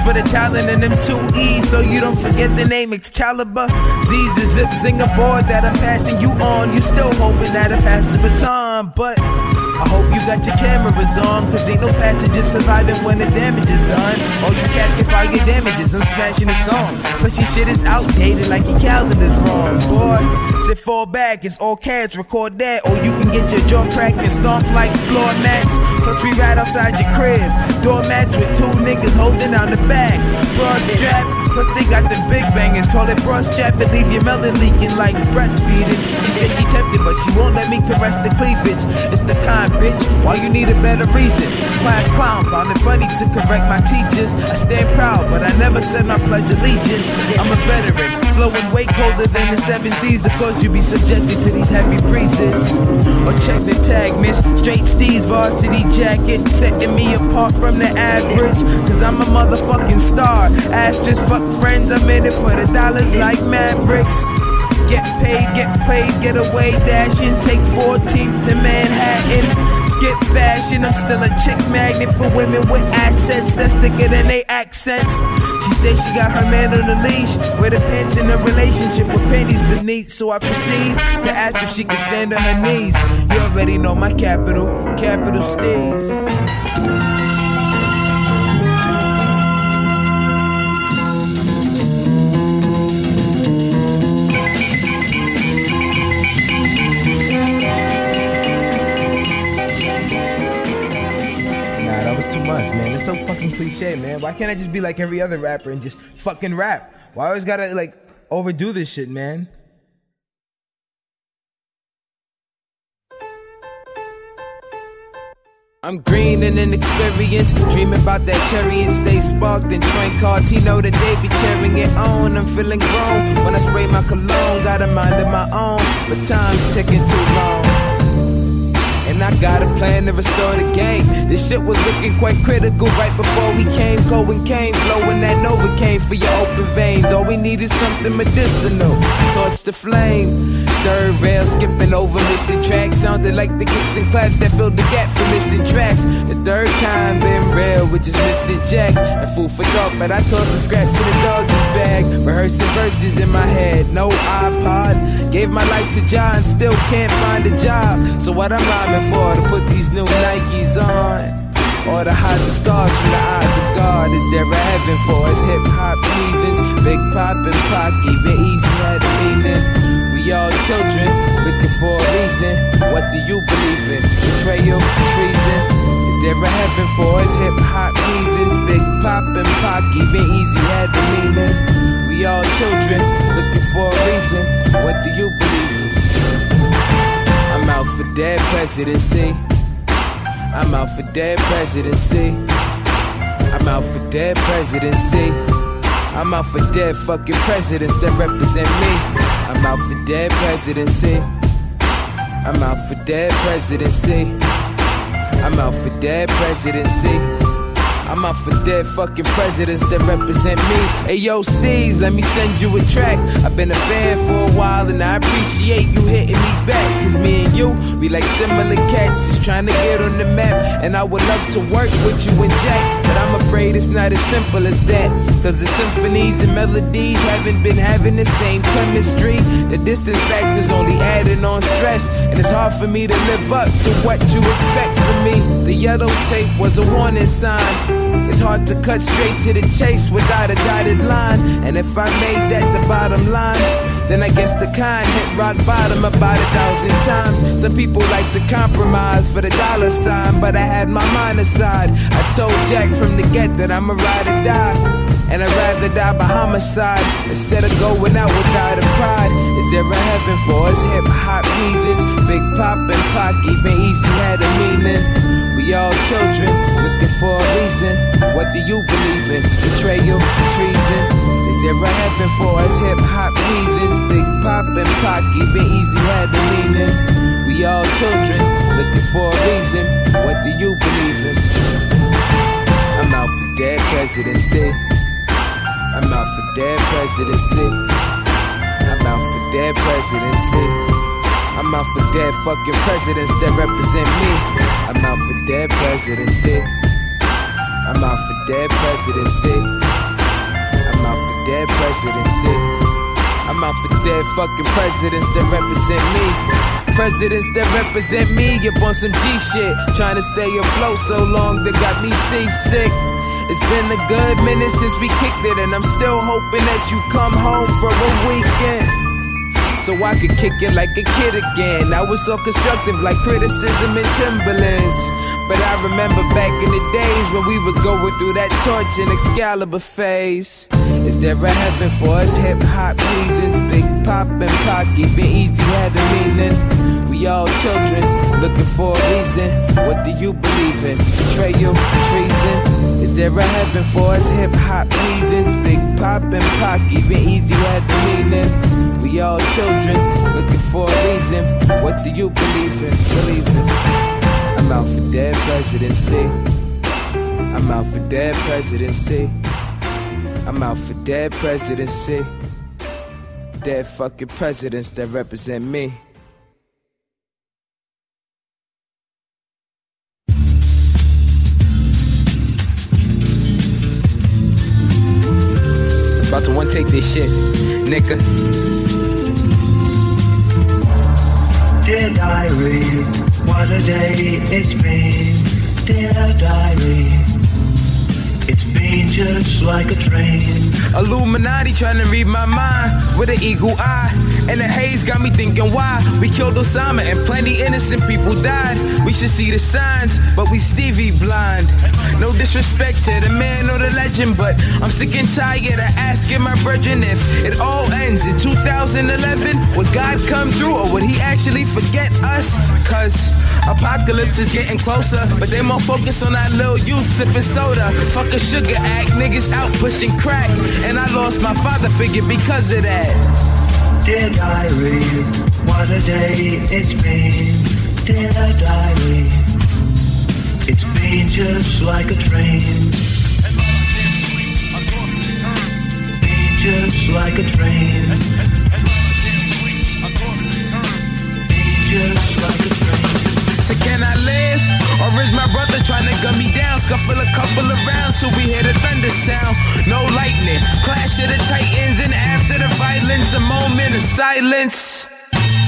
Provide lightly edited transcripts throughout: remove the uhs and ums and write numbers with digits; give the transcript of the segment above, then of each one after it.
for the talent and them 2 E's, so you don't forget the name Excalibur. Z's the zip zinger board that I'm passing you on. You still hoping that I pass the baton, but I hope you got your cameras on, cause ain't no passenger surviving when the damage is done. All you cats can file your damages, I'm smashing the song. Plus your shit is outdated like your calendar's wrong, boy. Sit fall back, it's all cash, record that. Or you can get your jaw cracked and stomp like floor mats. Plus we ride outside your crib, doormats with 2 niggas holding down the back. Broad strap, plus they got the big bangers, call it broad strap and leave your melon leaking like breastfeeding. She said she tempted but she won't let me caress the cleavage. It's the kind, bitch, why you need a better reason? Class clown, found it funny to correct my teachers. I stand proud, but I never said I pledge allegiance. I'm a veteran, flowing way colder than the 70s. Of course you be subjected to these heavy breezes. Or check the tag, miss, straight Steve's varsity jacket, setting me apart from the average, cause I'm a motherfucking star. Ask just fuck friends, I'm in it for the dollars like Mavericks. Get paid, get played, get away, dashing. Take 14th to Manhattan. Skip fashion, I'm still a chick magnet for women with assets that's thicker than they accents. She said she got her man on the leash, with her pants in a relationship with panties beneath. So I proceed to ask if she can stand on her knees. You already know my capital Steez. Man, it's so fucking cliche, man. Why can't I just be like every other rapper and just fucking rap? Why I always gotta like overdo this shit, man? I'm green and inexperienced, dreaming about that cherry and stay sparked in train cards. He know that they be cheering it on. I'm feeling grown when I spray my cologne. Got a mind of my own, but time's ticking too long. And I got a plan to restore the game. This shit was looking quite critical right before we came. Cohen came, flowing that Novocaine for your open veins. All we need is something medicinal, torch the flame. Third rail, skipping over missing tracks. Sounded like the kicks and claps that filled the gap for missing tracks. The third kind been real, with just missing Jack. And food for thought, but I tossed the scraps in the doggy bag. Rehearsing verses in my head, no iPod. Gave my life to John, still can't find a job. So what I'm rhyming for, to put these new Nikes on, or to hide the scars from the eyes of God? Is there a heaven for us hip-hop heathens? Big Pop and Pac, even Easy had a meaning. We all children, looking for a reason. What do you believe in? Betrayal, treason? Is there a heaven for us hip-hop heathens? Big Pop and Pac, even Easy had a meaning. We all children, looking for a reason. What do you believe in? I'm out for dead presidency. I'm out for dead presidency. I'm out for dead presidency. I'm out for dead fucking presidents that represent me. I'm out for dead presidency. I'm out for dead presidency. I'm out for dead presidency. I'm out for dead fucking presidents that represent me. Hey yo, Steez, let me send you a track. I've been a fan for a while and I appreciate you hitting me back. Cause me and you, we like similar cats, just trying to get on the map. And I would love to work with you and Jack, but I'm afraid it's not as simple as that. Cause the symphonies and melodies haven't been having the same chemistry. The distance factor's only adding on stress, and it's hard for me to live up to what you expect from me. The yellow tape was a warning sign. It's hard to cut straight to the chase without a dotted line. And if I made that the bottom line, then I guess the kind hit rock bottom about 1,000 times. Some people like to compromise for the dollar sign, but I had my mind aside. I told Jack from the get that I'ma ride or die, and I'd rather die by homicide instead of going out without a pride. Is there a heaven for us hip-hop heathens? Big Pop and Pac, even Easy had a meaning. We all children, looking for a reason. What do you believe in? Betrayal, treason? Is there a heaven for us hip-hop heathens? Big Pop and Pac, even Easy had a meaning. We all children, looking for a reason. What do you believe in? I'm out for dead presidency. I'm out for dead presidency. I'm out for dead presidency. I'm out for dead fucking presidents that represent me. I'm out for dead presidency. I'm out for dead presidency. dead presidency. I'm out for dead fucking presidents that represent me. Presidents that represent me up on some G shit. Trying to stay afloat so long that got me seasick. It's been a good minute since we kicked it, and I'm still hoping that you come home for a weekend, so I could kick it like a kid again. I was so constructive like criticism and Timberlands, but I remember back in the days when we was going through that Torch and Excalibur phase. Is there a heaven for us hip-hop heathens? Big Pop and Pac, even Easy had a meaning. We all children, looking for a reason. What do you believe in? Betrayal, treason? Is there a heaven for us hip-hop heathens? Big Pop and Pac, even Easy had the meaning. We all children, looking for a reason. What do you believe in? Believe in. I'm out for dead presidency. I'm out for dead presidency. I'm out for dead presidency. Dead fucking presidents that represent me. About to one take this shit, nigga. Dear diary, what a day it's been. Dear diary, it's been just like a train. Illuminati trying to read my mind with an eagle eye, and the haze got me thinking why we killed Osama and plenty innocent people died. We should see the signs, but we Stevie blind. No disrespect to the man or the legend, but I'm sick and tired of asking my brethren if it all ends in 2011. Would God come through, or would he actually forget us? Cause apocalypse is getting closer, but they more focused on that little youth sipping soda. Fuck a sugar act, niggas out pushing crack, and I lost my father figure because of that. Dear diary, what a day it's been. Dear diary, it's been just like a train. Been just like a train. Been just like a train. So can I live? Or is my brother trying to gun me down? Scuffle a couple of rounds till we hear the thunder sound. No lightning, clash of the titans, and after the violence, a moment of silence.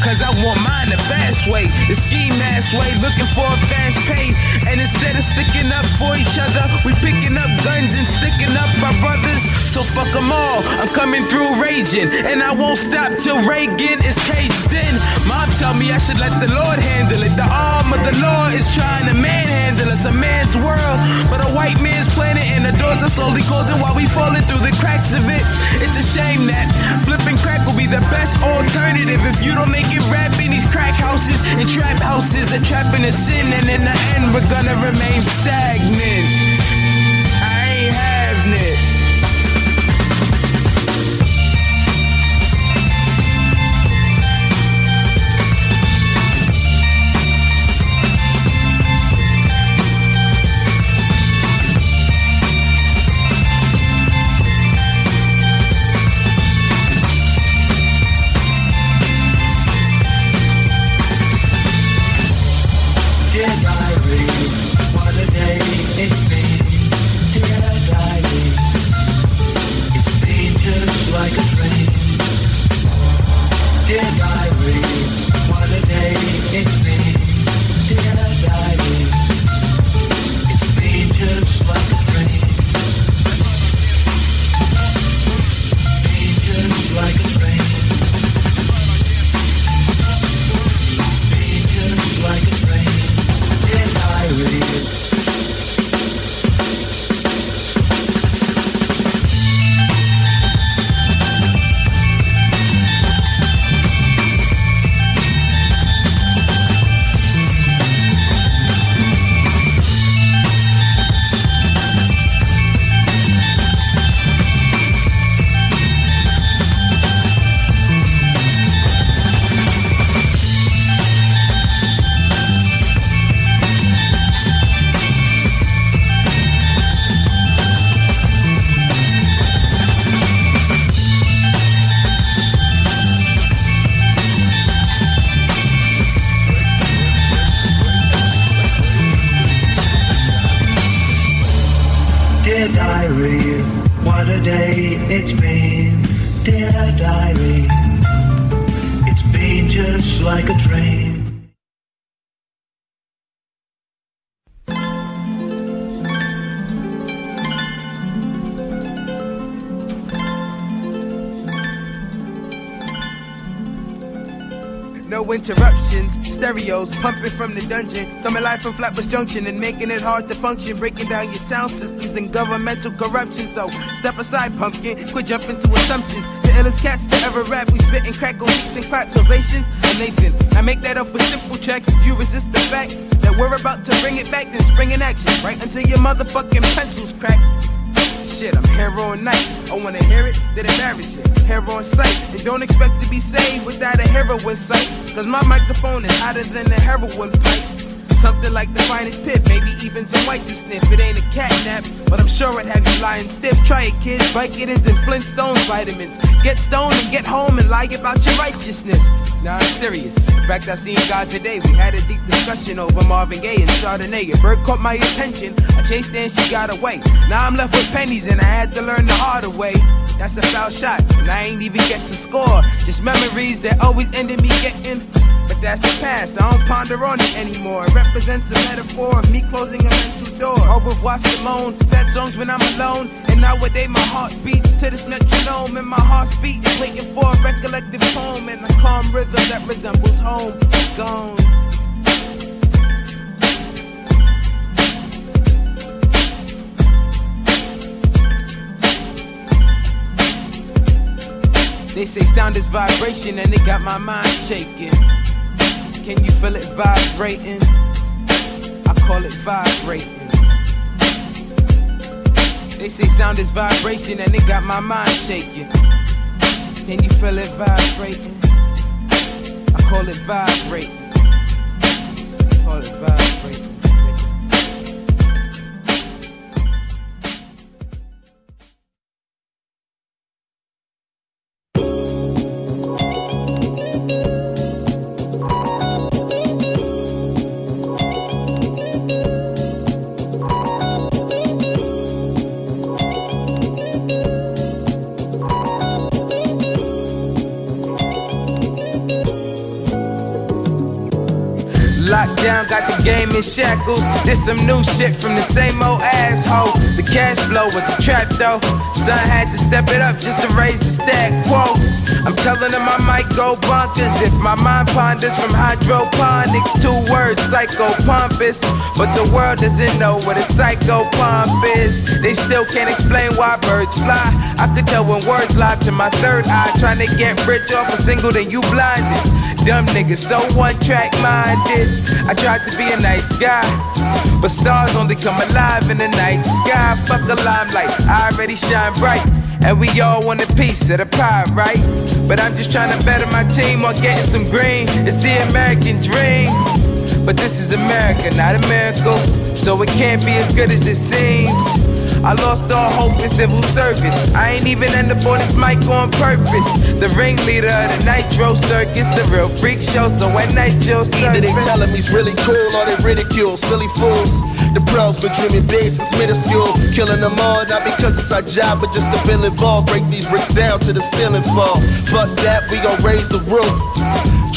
Cause I want mine the fast way, the ski mask way, looking for a fast pay. And instead of sticking up for each other, we picking up guns and sticking up our brothers. So fuck them all, I'm coming through raging, and I won't stop till Reagan is caged in. Mom told me I should let the Lord handle it. The arm of the Lord is trying to manhandle us, a man's world, but a white man's planet, and the doors are slowly closing while we falling through the cracks of it. It's a shame that flipping crack will be the best alternative if you don't make it rap in these crack houses and trap houses, a trapping a sin, and in the end we're gonna remain stagnant. I ain't having it. Dear diary, what a day it's a day it's been, dear diary. It's been just like a dream. No interruptions, stereos pumping from the dungeon, coming live from Flatbush Junction and making it hard to function, breaking down your sound systems and governmental corruption. So step aside, pumpkin, quit jumping to assumptions. The illest cats to ever rap, we spit and crack on beats and claps, ovations. And Nathan, I make that up for simple checks. If you resist the fact that we're about to bring it back, then spring in action, right until your motherfucking pencils crack. Shit, I'm here all night. I wanna hear it, then embarrass it. Here on sight, and don't expect to be saved without a heroin sight. Cause my microphone is hotter than a heroin pipe. Something like the finest pip, maybe even some white to sniff. It ain't a catnap, but I'm sure I'd have you lying stiff. Try it, kids, Vicodins and Flintstones vitamins. Get stoned and get home and lie about your righteousness. Nah, I'm serious. In fact, I seen God today. We had a deep discussion over Marvin Gaye and Chardonnay. A bird caught my attention. I chased her and she got away. Now I'm left with pennies and I had to learn the harder way. That's a foul shot, and I ain't even get to score. Just memories that always ended me getting. But that's the past, I don't ponder on it anymore. It represents a metaphor of me closing a mental door. Au revoir Simone, sad songs when I'm alone. And nowadays my heart beats to this metronome. And my heart's beat is waiting for a recollective poem. And a calm rhythm that resembles home. Gone. They say sound is vibration and it got my mind shaking. Can you feel it vibrating? I call it vibrating. They say sound is vibration and it got my mind shaking. Can you feel it vibrating? I call it vibrating. Call it vibrating. Lockdown, got the game in shackles. This some new shit from the same old asshole. The cash flow was a trap though. Son had to step it up just to raise the stack. Quote, I'm telling him I might go bonkers if my mind ponders from hydroponics. 2 words, psycho pompous. But the world doesn't know what a psycho pomp is. They still can't explain why birds fly. I could tell when words lie to my third eye. Trying to get rich off a single, then you blinded. Dumb niggas, so one-track minded. I tried to be a nice guy, but stars only come alive in the night sky. Fuck a limelight, I already shine bright. And we all want a piece of the pie, right? But I'm just trying to better my team while getting some green. It's the American dream. But this is America, not a miracle. So it can't be as good as it seems. I lost all hope in civil service. I ain't even end up on this mic on purpose. The ringleader of the Nitro Circus, the real freak show, so at night you'll surface. Either they tell him he's really cool or they ridicule silly fools. The pros been dreaming big since middle school. Killing them all, not because it's our job, but just to feel involved. Break these bricks down to the ceiling fall. Fuck that, we gon' raise the roof.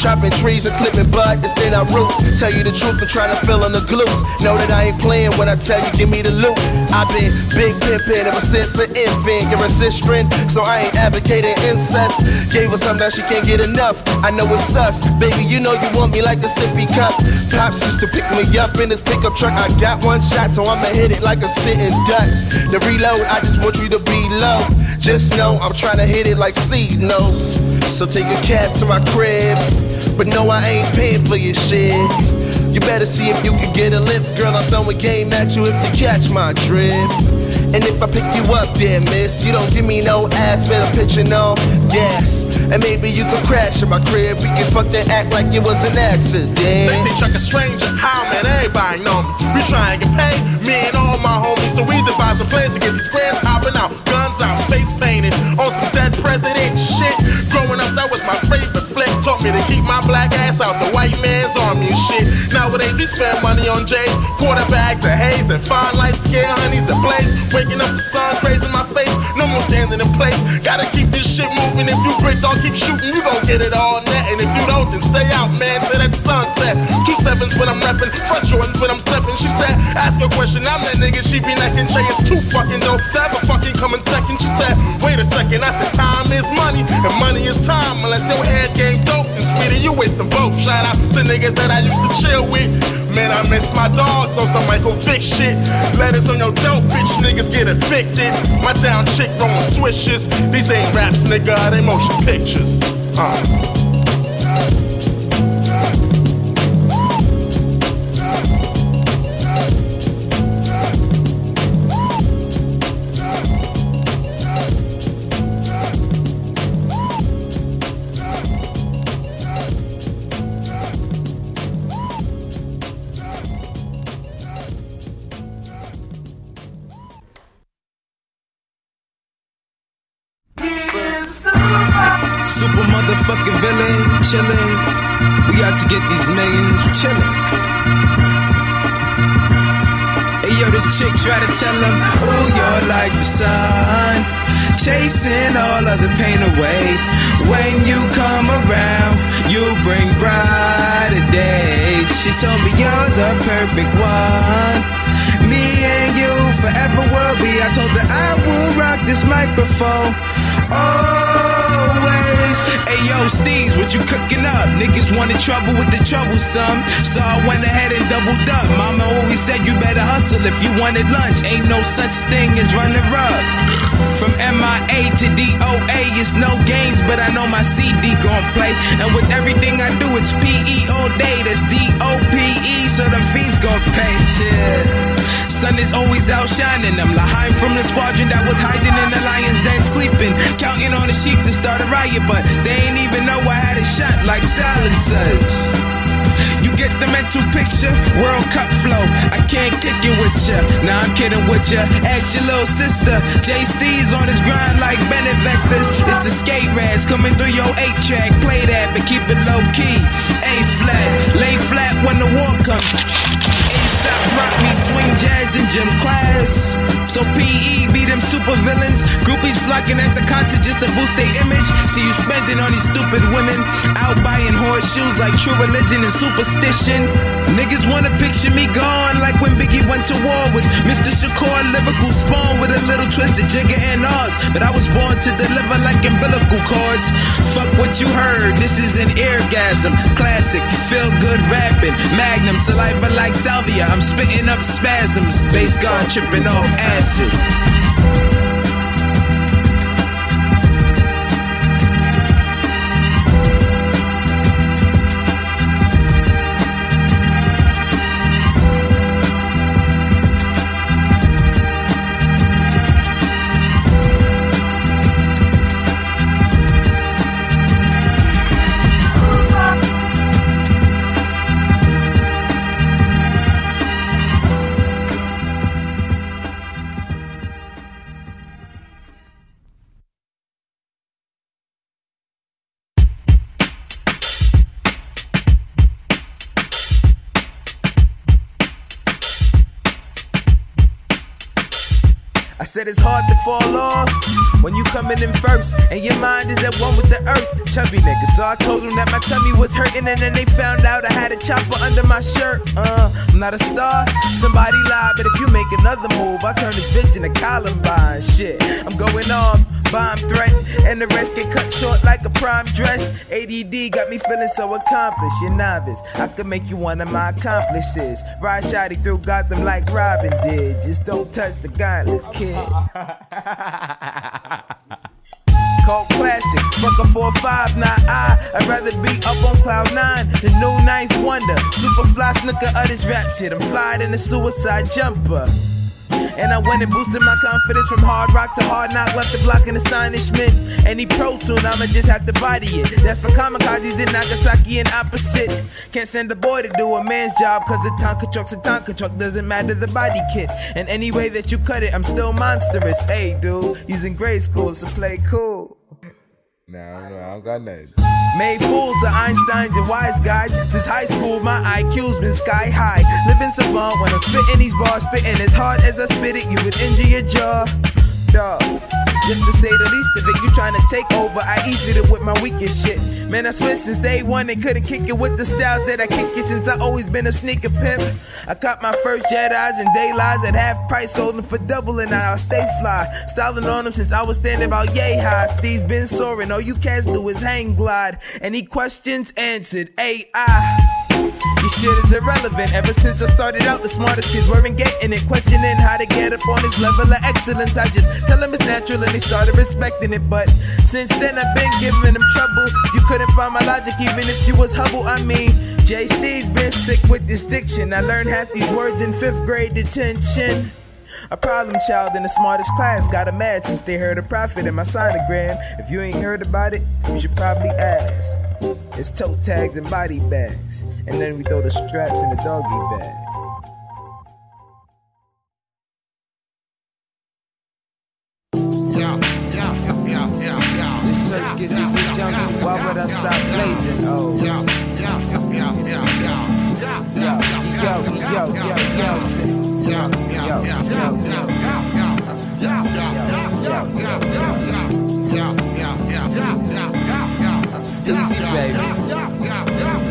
Chopping trees and clipping bud, this ain't our roots. Tell you the truth, I'm trying to fill in the glutes. Know that I ain't playing when I tell you give me the loot. I've been big pimpin' ever since an infant. You're a sister, so I ain't advocating incest. Gave her something that she can't get enough. I know it sucks, baby, you know you want me like a sippy cup. Pops used to pick me up in his pickup truck. I got one shot, so I'ma hit it like a sitting duck. The reload, I just want you to be low. Just know I'm trying to hit it like seed notes. So take a cab to my crib, but no, I ain't paying for your shit. You better see if you can get a lift. Girl, I'm throwing game at you if you catch my drift. And if I pick you up there, miss, you don't give me no ass, better picture no gas. And maybe you could crash in my crib. We can fuck that act like it was an accident. They say truck a stranger, how man, everybody know me. We try and get paid, me and all my homies. So we devise a plan to get these grants hopping out, guns out, face painted on some dead president shit. Growing up, that was my favorite flick. Taught me to keep my my black ass out the white man's army and shit. Nowadays we spend money on J's, quarter bags of haze, and fine light skin honeys that blaze. Waking up the sun, raising my face, no more standing in place. Gotta keep this shit moving. If you break, don't keep shooting, you gon' get it all net. And if you don't, then stay out, man, till that sunset. 2 7s when I'm reppin', fresh Jordans when I'm steppin'. She said, ask her question, I'm that nigga. She be neckin', Jay is too fucking dope. That ever fucking coming second. She said, wait a second, I said time is money, and money is time. Unless your head game dope, then sweetie, you waste them both. Shout out to niggas that I used to chill with. Man, I miss my dogs on some Michael Vick shit. Letters on your dope, bitch, niggas get evicted. My down chick throwing swishes. These ain't raps, nigga, they motion pictures. Super motherfucking villain, chillin'. We out to get these millions, chillin'. Hey yo, this chick try to tell him, ooh, you're like the sun, chasing all of the pain away. When you come around, you bring brighter days. She told me you're the perfect one. Me and you forever will be. I told her I will rock this microphone always. Ayo, Steez, what you cooking up? Niggas wanted trouble with the troublesome, so I went ahead and doubled up. Mama always said you better hustle if you wanted lunch. Ain't no such thing as runner up. From MIA to DOA, it's no games, but I know my CD gon' play. And with everything I do, it's PE all day. That's DOPE, so them fees gon' pay. Yeah. Sun is always outshining them. Lahaim from the squadron that was hiding in the lion's den, sleeping, counting on the sheep to start a riot, but they ain't even know I had a shot like silencers. You get the mental picture, World Cup flow. I can't kick it with ya, nah I'm kidding with ya. Ask your little sister, Jay Steez on his grind like Bennett Vectors. It's the skate rads coming through your 8-track. Play that, but keep it low key. A-flat, lay flat when the war comes. A$AP rock me, swing jazz in gym class. So PE be them super villains. Groupies flocking at the concert just to boost their image. See you spending on these stupid women, out buying horseshoes like True Religion and Superstition. Niggas wanna picture me gone like when Biggie went to war with Mr. Shakur. Lyrical spawn with a little twist of Jigga and Oz, but I was born to deliver like umbilical cords. Fuck what you heard, this is an eargasm. Classic, feel good rapping, Magnum, saliva like salvia. I'm spitting up spasms, bass guard tripping off acid. I said it's hard to fall off when you coming in first and your mind is at one with the earth. Chubby nigga, so I told them that my tummy was hurting, and then they found out I had a chopper under my shirt. I'm not a star, somebody lied, but if you make another move, I'll turn this bitch into Columbine. Shit, I'm going off, bomb threat, and the rest get cut short like a prime dress. ADD got me feeling so accomplished. You're novice, I could make you one of my accomplices. Ride shotty through Gotham like Robin did. Just don't touch the gauntlets, kid. Cold classic, fuck a 4-5, not I'd rather be up on cloud 9. The new ninth wonder, super fly snooker of this rap shit. I'm fly than a suicide jumper. And I went and boosted my confidence from hard rock to hard knock, left the block in astonishment. Any pro tune, I'ma just have to body it. That's for kamikazes in Nagasaki and opposite. Can't send a boy to do a man's job, cause a Tonka truck's a Tonka truck, doesn't matter the body kit. And any way that you cut it, I'm still monstrous. Hey dude, he's in grade school, so play cool. Nah, I don't got nothing. Made fools of Einsteins and wise guys. Since high school, my IQ's been sky high. Living savant when I'm spitting these bars, spitting as hard as I spit it, you would injure your jaw. Dog. Just to say the least of it, you trying to take over, I eased it with my weakest shit. Man, I swear since day one they couldn't kick it with the styles that I kick it since I always been a sneaker pimp. I caught my first Jedis and daylights at half price, sold them for double and I'll stay fly. Styling on them since I was standing about yay high. Steve's been soaring, all you cats do is hang glide. Any questions answered, AI. Your shit is irrelevant. Ever since I started out, the smartest kids weren't getting it. Questioning how to get up on this level of excellence. I just tell them it's natural and they started respecting it. But since then I've been giving them trouble. You couldn't find my logic even if you was Hubble. I mean, Jay Steve's been sick with this diction. I learned half these words in 5th grade detention. A problem child in the smartest class got a mad since they heard a prophet in my sonogram. If you ain't heard about it, you should probably ask. It's toe tags and body bags, and then we throw the straps in the doggy bag. This circus is a jungle, why would I stop blazing? Oh, yo, Steezy, baby.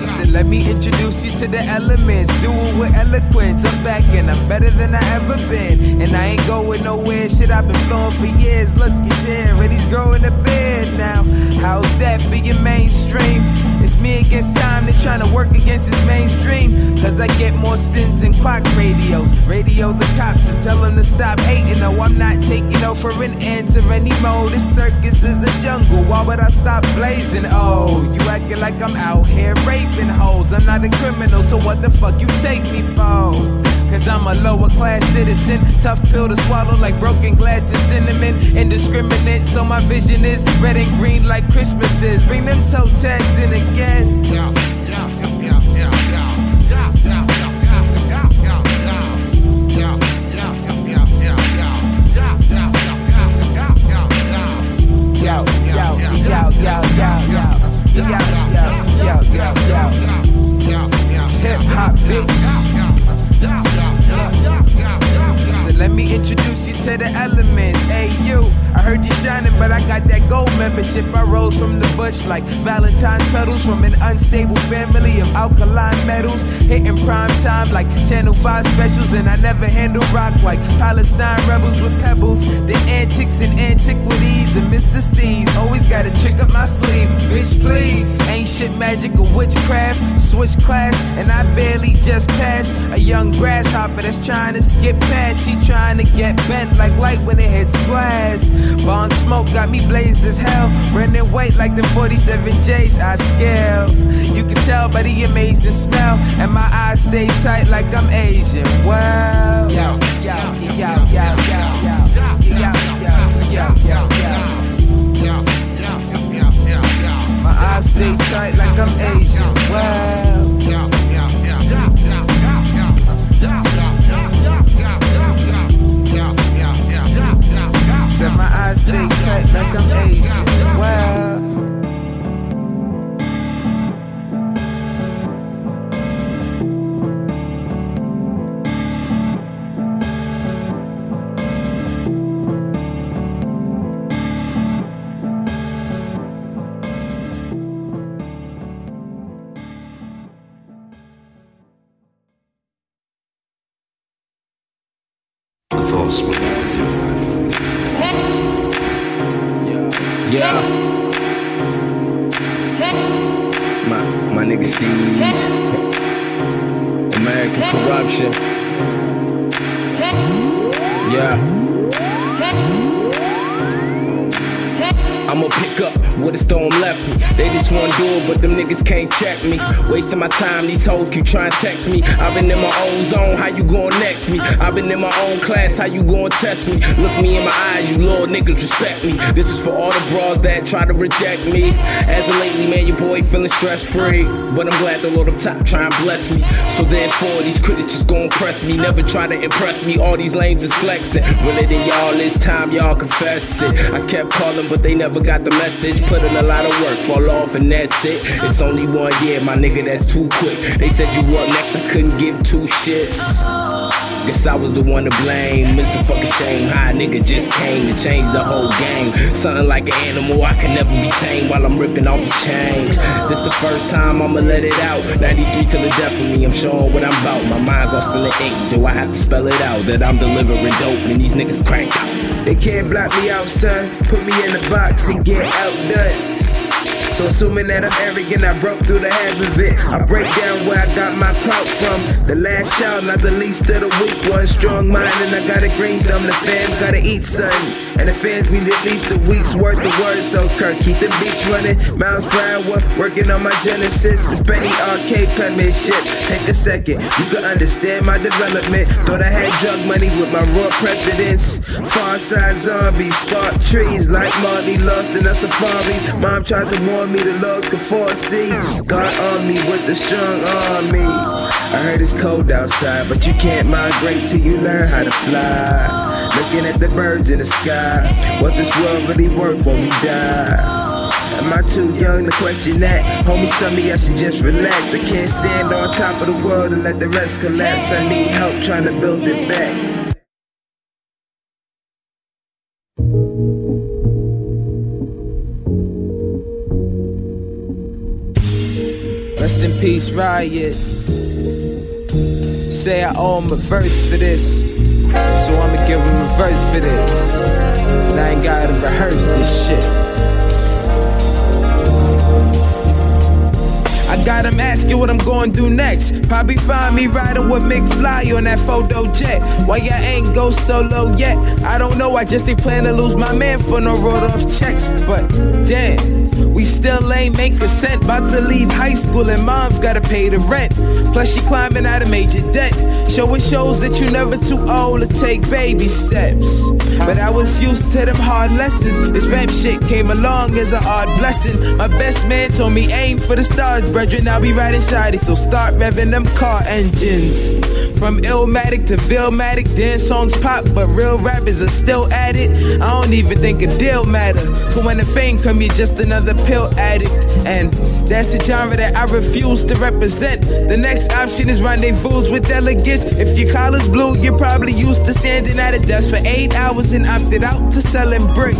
So let me introduce you to the elements, doing with eloquence. I'm back and I'm better than I ever been, and I ain't going nowhere. Shit, I've been flowing for years. Look, he's here, and he's growing a beard now. How's that for your mainstream? It's me against time, they trying to work against this mainstream. Cause I get more spins than clock radios. Radio the cops and tell them to stop hating. No, I'm not taking no for an answer anymore. This circus is a jungle, why would I stop blazing? Oh, you acting like I'm out here raping hoes. I'm not a criminal, so what the fuck you take me for? Cause I'm a lower class citizen, tough pill to swallow like broken glass and cinnamon. Indiscriminate, so my vision is red and green like Christmas is. Bring them toe tags in again. It's hip hop, bitch. So let me introduce you to the elements. Hey you, I heard you shining, but I got that gold membership. I rose from the bush like Valentine's petals, from an unstable family of alkaline metals, hitting prime time like Channel 5 specials. And I never handle rock like Palestine rebels with pebbles. The antics and antiquities and Mr. Steve's always got a trick up my sleeve. Bitch please, ain't shit magic or witchcraft. Switch class and I barely just passed a young grasshopper that's trying to skip past. She trying to get bent like light when it hits glass. Bong smoke got me blazed as hell, running weight like the 47 J's I scale. You can tell by the amazing smell, and my eyes stay tight like I'm Asian. Wow. Yo, yo, yo, yo, yo, yo, yo, yo, yo. My eyes stay tight like I'm Asian. Wow. Said my eyes stay tight like I'm Asian. Wow. The force will be with you. Yeah. My nigga Steve's American Corruption. Yeah. I'ma pick up what a storm left me. They just wanna do it, but them niggas can't check me. Wasting my time, these hoes keep trying to text me. I've been in my own zone, how you gon' next me? I've been in my own class, how you gon' test me? Look me in my eyes, you little niggas respect me. This is for all the bras that try to reject me. As of lately, man, your boy feeling stress-free. But I'm glad the Lord up top try and bless me. So therefore, these critics just gon' press me. Never try to impress me, all these lames is flexing. Realer than y'all, it's time y'all confess it. I kept calling, but they never never got the message. Put in a lot of work, fall off and that's it. It's only 1 year, my nigga, that's too quick. They said you up next, I couldn't give 2 shits. Guess I was the one to blame. It's a fucking shame how a nigga just came to change the whole game. Something like an animal, I can never be tamed while I'm ripping off the chains. This the first time I'ma let it out. 93 till the death of me, I'm showing what I'm about. My mind's all still in ink, do I have to spell it out? That I'm delivering dope and these niggas crank out. They can't block me out, son. Put me in the box and get outdone. So assuming that I'm arrogant, I broke through the half of it. I break down where I got my clout from. The last child, not the least of the weak one. Strong mind and I got a green thumb. The fam gotta eat something. And the fans need at least a week's worth of words. So Kirk, keep the beats running. Miles Brown, working on my genesis. It's Benny Arcade penmanship. Take a second, you can understand my development. Thought I had drug money with my raw presidents. Far side zombies, spark trees like Marley lost in a safari. Mom tried to warn me the laws could foresee. God on me with the strong army. I heard it's cold outside, but you can't migrate till you learn how to fly. Looking at the birds in the sky, what's this world really worth when we die? Am I too young to question that? Homies tell me I should just relax. I can't stand on top of the world and let the rest collapse. I need help trying to build it back. Rest in peace, Riot. Say I owe him a verse for this, so I'ma give him a verse for this. And I ain't gotta rehearse this shit. I got him asking what I'm gonna do next. Probably find me riding with McFly on that photo jet. Why y'all ain't go solo yet? I don't know, I just ain't plan to lose my man for no wrote off checks. But damn, we still ain't make a cent. About to leave high school and mom's gotta pay the rent. Plus she climbing out of major debt. Showing shows that you never too old to take baby steps. But I was used to them hard lessons. This rap shit came along as an odd blessing. My best man told me aim for the stars, brethren. Now we riding shiny, so start revving them car engines. From Illmatic to Vilmatic, dance songs pop, but real rappers are still at it. I don't even think a deal matter. Cause when the fame come, you're just another pill addict. And that's the genre that I refuse to represent. The next option is rendezvous with delegates. If your collar's blue, you're probably used to standing at a desk for 8 hours and opted out to selling bricks.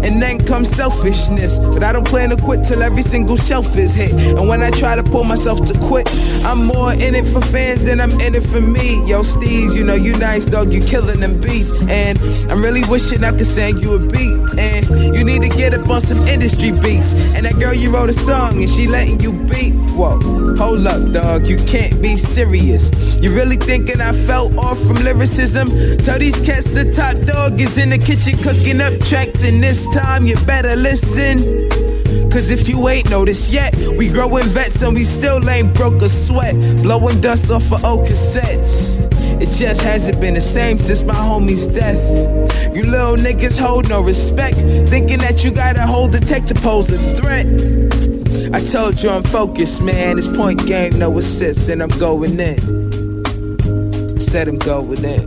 And then comes selfishness, but I don't plan to quit till every single shelf is hit. And when I try to pull myself to quit, I'm more in it for fans than I'm in it for me. Yo, Steez, you know you nice, dog, you killing them beats. And I'm really wishing I could sing you a beat. And you need to get up on some industry beats. And that girl, you wrote a song and she letting you beat. Whoa, hold up, dog, you can't be serious. You really thinking I fell off from lyricism? Tell these cats the top dog is in the kitchen cooking up tracks, and this time you better listen. Cause if you ain't noticed yet, we growing vets and we still ain't broke a sweat. Blowing dust off of old cassettes. It just hasn't been the same since my homie's death. You little niggas hold no respect, thinking that you gotta hold the tech to pose a threat. I told you I'm focused, man. It's point game, no assist, and I'm going in. Said I'm going in.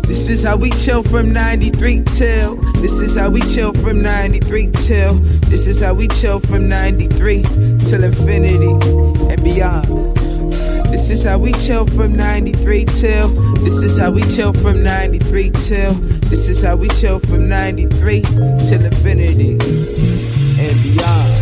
This is how we chill from 93 till. This is how we chill from 93 till. This is how we chill from 93 till infinity and beyond. This is how we chill from 93 till. This is how we chill from 93 till. This is how we chill from 93 till infinity and beyond.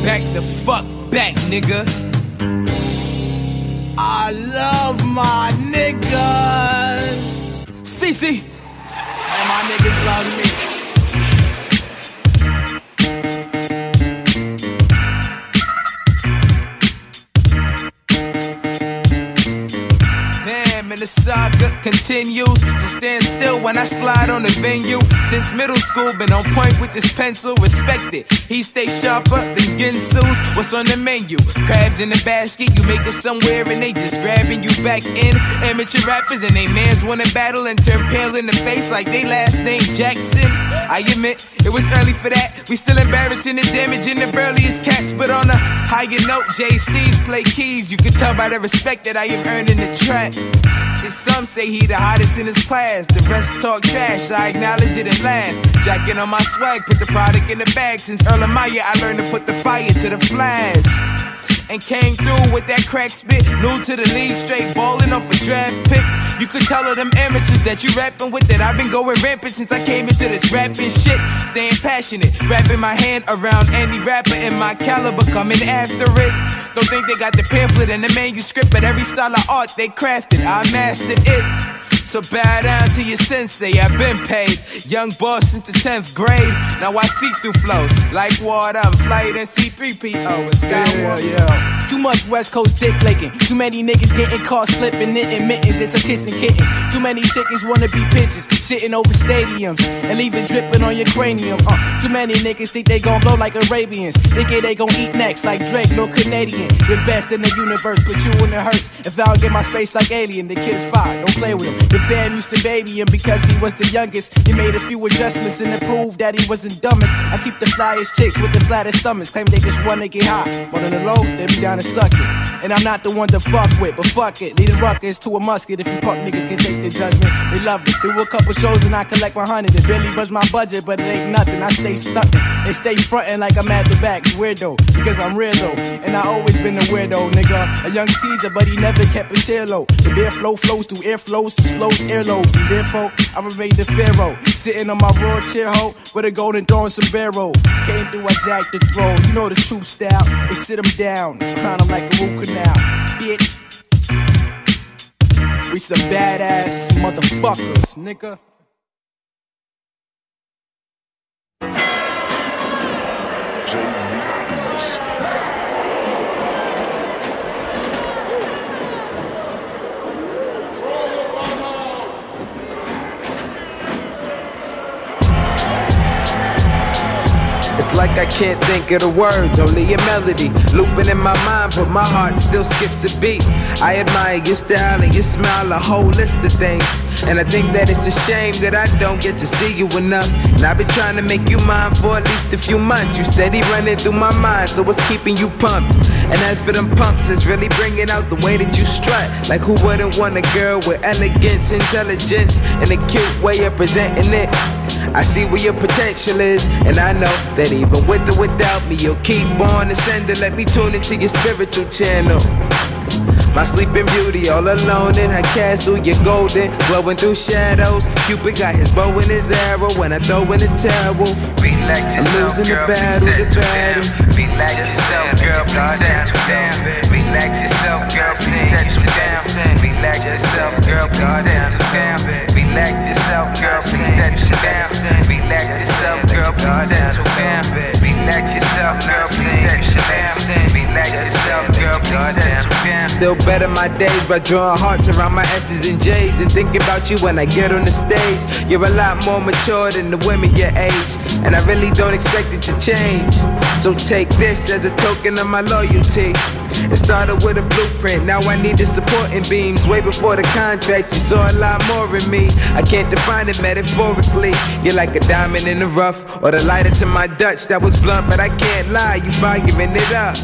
Back the fuck back, nigga. I love my niggas. Stacy, and my niggas love me. Damn, and the saga continues. So stand still when I slide on the venue. Since middle school, been on point with this pencil. Respect it. He stay sharper than Ginsu's. What's on the menu? Crabs in the basket. You make it somewhere and they just grabbing you back in. Amateur rappers and they mans wanna battle and turn pale in the face like they last name Jackson. I admit it was early for that. We still embarrassing the damage in the burliest cats, but on a higher note, Jay Steves play keys. You can tell by the respect that I have earned in the track. See, some say he the hottest in his class. The rest talk trash, I acknowledge it and laugh. Jacking on my swag, put the product in the bag. Since Erlenmeyer, I learned to put the fire to the flask. And came through with that crack spit. New to the league, straight ballin' off a draft pick. You could tell of them amateurs that you rapping with that I've been going rampant since I came into this rapping shit. Staying passionate, wrapping my hand around any rapper in my caliber, coming after it. Don't think they got the pamphlet and the manuscript, but every style of art they crafted, I mastered it. So bow down to your sensei, I've been paid. Young boss since the 10th grade. Now I see through flows like water. I'm flight and C3PO and Skywalker. Too much West Coast dick licking. Too many niggas getting caught slipping, knitting mittens. It's a kissing kittens. Too many chickens wanna be pigeons, sitting over stadiums and leaving dripping on your cranium. Too many niggas think they gon' blow like Arabians. Thinking they gon' eat next like Drake, no Canadian. The best in the universe, put you in the hearse. If I don't get my space like Alien, the kid's fine, don't play with him. The fam used to baby him because he was the youngest. He made a few adjustments and to prove that he wasn't dumbest. I keep the flyest chicks with the flattest stomachs, claim they just wanna get hot. But on the low, they be down to suck it. And I'm not the one to fuck with, but fuck it. Lead the ruckus to a musket if you punk niggas can take the judgment. They love it. Do a couple shows and I collect 100. It barely budge my budget, but it ain't nothing. I stay stunting and stay frontin' like I'm at the back. Weirdo, because I'm real though. And I always been a weirdo, nigga. A young Caesar, but he never kept his hair low. The bare flow flows through airflows, explodes earlobes. And therefore, I remain the pharaoh. Sitting on my raw chair hoe with a golden throne sombrero. Came through, I jacked the throne. You know the true style. They sit him down, crown him like a root canal. Bitch. We some badass motherfuckers, nigga. It's like I can't think of the words, only a melody looping in my mind, but my heart still skips a beat. I admire your style and your smile, a whole list of things. And I think that it's a shame that I don't get to see you enough. And I've been trying to make you mine for at least a few months. You steady running through my mind, so what's keeping you pumped? And as for them pumps, it's really bringing out the way that you strut. Like who wouldn't want a girl with elegance, intelligence, and a cute way of presenting it? I see where your potential is, and I know that even with or without me, you'll keep on ascending. Let me tune into your spiritual channel. My sleeping beauty, all alone in her castle. You're golden, glowing through shadows. Cupid got his bow and his arrow when I throw in the towel. Relax yourself, I'm losing girl, the battle, the battle. Relax yourself, girl, please settle down. Relax yourself, girl, please settle down. Relax yourself, girl, please settle down. Relax yourself, girl, please settle down. Relax yourself, girl, please settle down. Relax yourself, girl, please settle down. Relax yourself, girl, please settle down. Still better my days by drawing hearts around my S's and J's and thinking about you when I get on the stage. You're a lot more mature than the women your age, and I really don't expect it to change. So take this as a token of my loyalty. It started with a blueprint, now I need the supporting beams. Way before the contracts, you saw a lot more in me. I can't define it metaphorically. You're like a diamond in the rough, or the lighter to my Dutch that was blunt, but I can't lie, you firing it up.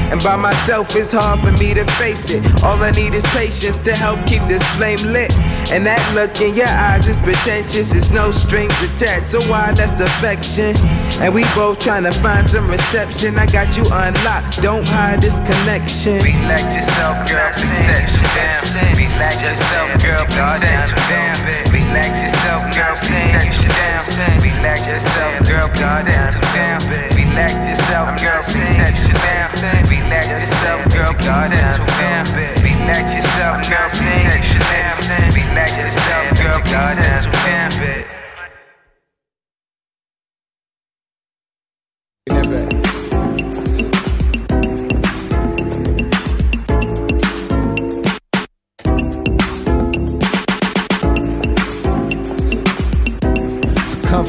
And by myself it's hard for me to face it. All I need is patience to help keep this flame lit. And that look in your eyes is pretentious, it's no strings attached, so why less affection? And we both trying to find some reception. I got you unlocked, don't hide this connection. Relax yourself, girl, please settle down. Relax yourself, girl, please settle down. Relax yourself, girl, please settle down. Relax yourself, girl, please settle down. Relax yourself, girl, please settle down. Relax yourself, girl, please settle down. Relax yourself, girl, please settle down. Relax yourself, girl, please settle down.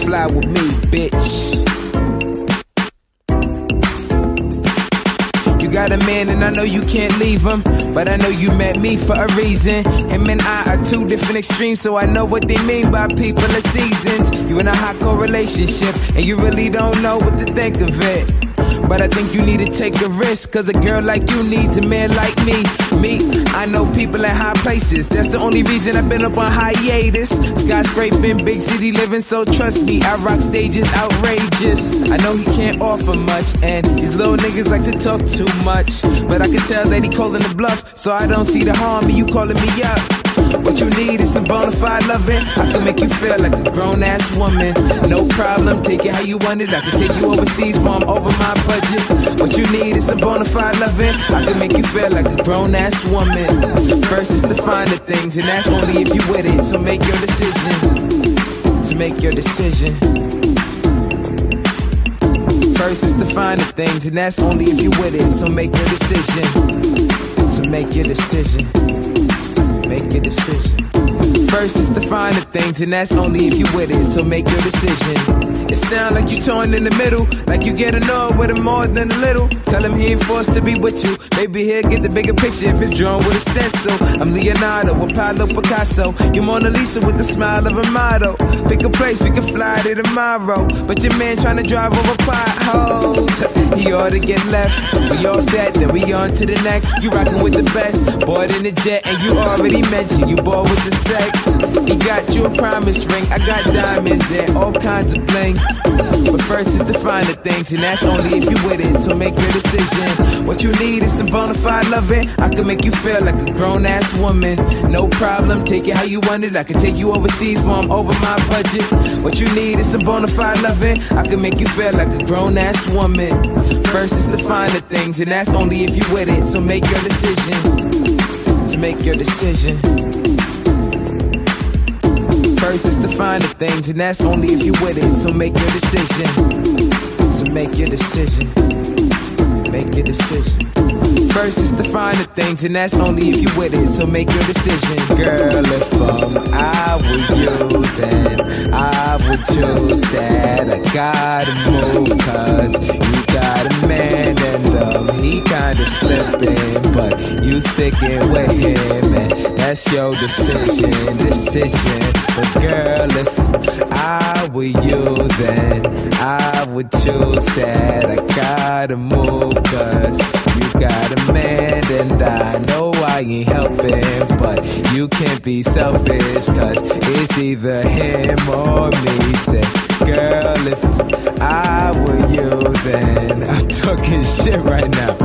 fly with me, bitch. You got a man and I know you can't leave him, but I know you met me for a reason. Him and I are two different extremes, so I know what they mean by people of seasons. You in a hot core relationship, and you really don't know what to think of it. But I think you need to take a risk, cause a girl like you needs a man like me. I know people at high places, that's the only reason I've been up on hiatus. Skyscraping, big city living, so trust me, I rock stages outrageous. I know he can't offer much, and these little niggas like to talk too much. But I can tell that he calling the bluff, so I don't see the harm in you calling me up. What you need is some bona fide loving. I can make you feel like a grown-ass woman. No problem, take it how you want it. I can take you overseas for I'm over my budget. What you need is some bona fide loving. I can make you feel like a grown-ass woman. First is to find the things, and that's only if you with it. So make your decision. So make your decision. First is to find the things, and that's only if you with it. So make your decision. So make your decision. Make your decision. First is to find the things, and that's only if you with it. So make your decision. It sound like you torn in the middle, like you get annoyed with him more than a little. Tell him he ain't forced to be with you. Maybe he'll get the bigger picture if it's drawn with a stencil. I'm Leonardo with Pablo Picasso. You're Mona Lisa with the smile of a model. Pick a place, we can fly there tomorrow. But your man trying to drive over potholes. He ought to get left. We off that, then we on to the next. You rockin' with the best, bored in the jet, and you already mentioned you bored with the sex. He got you a promise ring, I got diamonds and all kinds of bling. But first is to find the things, and that's only if you with it. So make your decision. What you need is some bona fide loving. I can make you feel like a grown-ass woman. No problem, take it how you want it. I can take you overseas for I'm over my budget. What you need is some bona fide loving. I can make you feel like a grown-ass woman. First is to find the things, and that's only if you with it. So make your decision. So make your decision. First is to find the things, and that's only if you with it. So make your decision. So make your decision. Make your decision. First is to find the things, and that's only if you with it. So make your decision. Girl, if I were you, then I would choose that. I gotta move, cause you got a man, and he kinda slipping, but you sticking with him, and that's your decision. But girl, if I were you, then I would choose that. I gotta move, cause you got a man, and I know I ain't helping, but you can't be selfish, cause it's either him or me. Say, girl, if I were you, then I'm talking shit right now.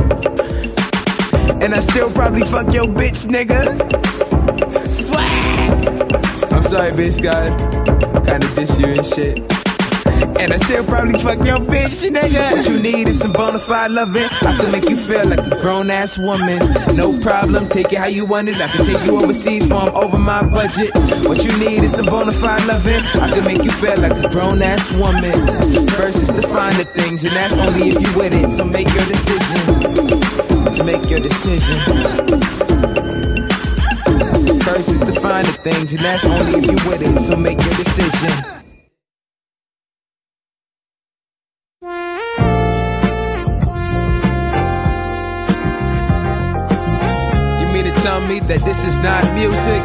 And I still probably fuck your bitch, nigga. Swag! I'm sorry, bitch, God. Kinda diss you and shit. And I still probably fuck your bitch, nigga. What you need is some bona fide loving. I can make you feel like a grown-ass woman. No problem, take it how you want it. I can take you overseas for I'm over my budget. What you need is some bona fide loving. I can make you feel like a grown-ass woman. First is to find the things, and that's only if you with it. So make your decision. So make your decision. First is to find the things, and that's only if you with it. So make your decision. Tell me that this is not music.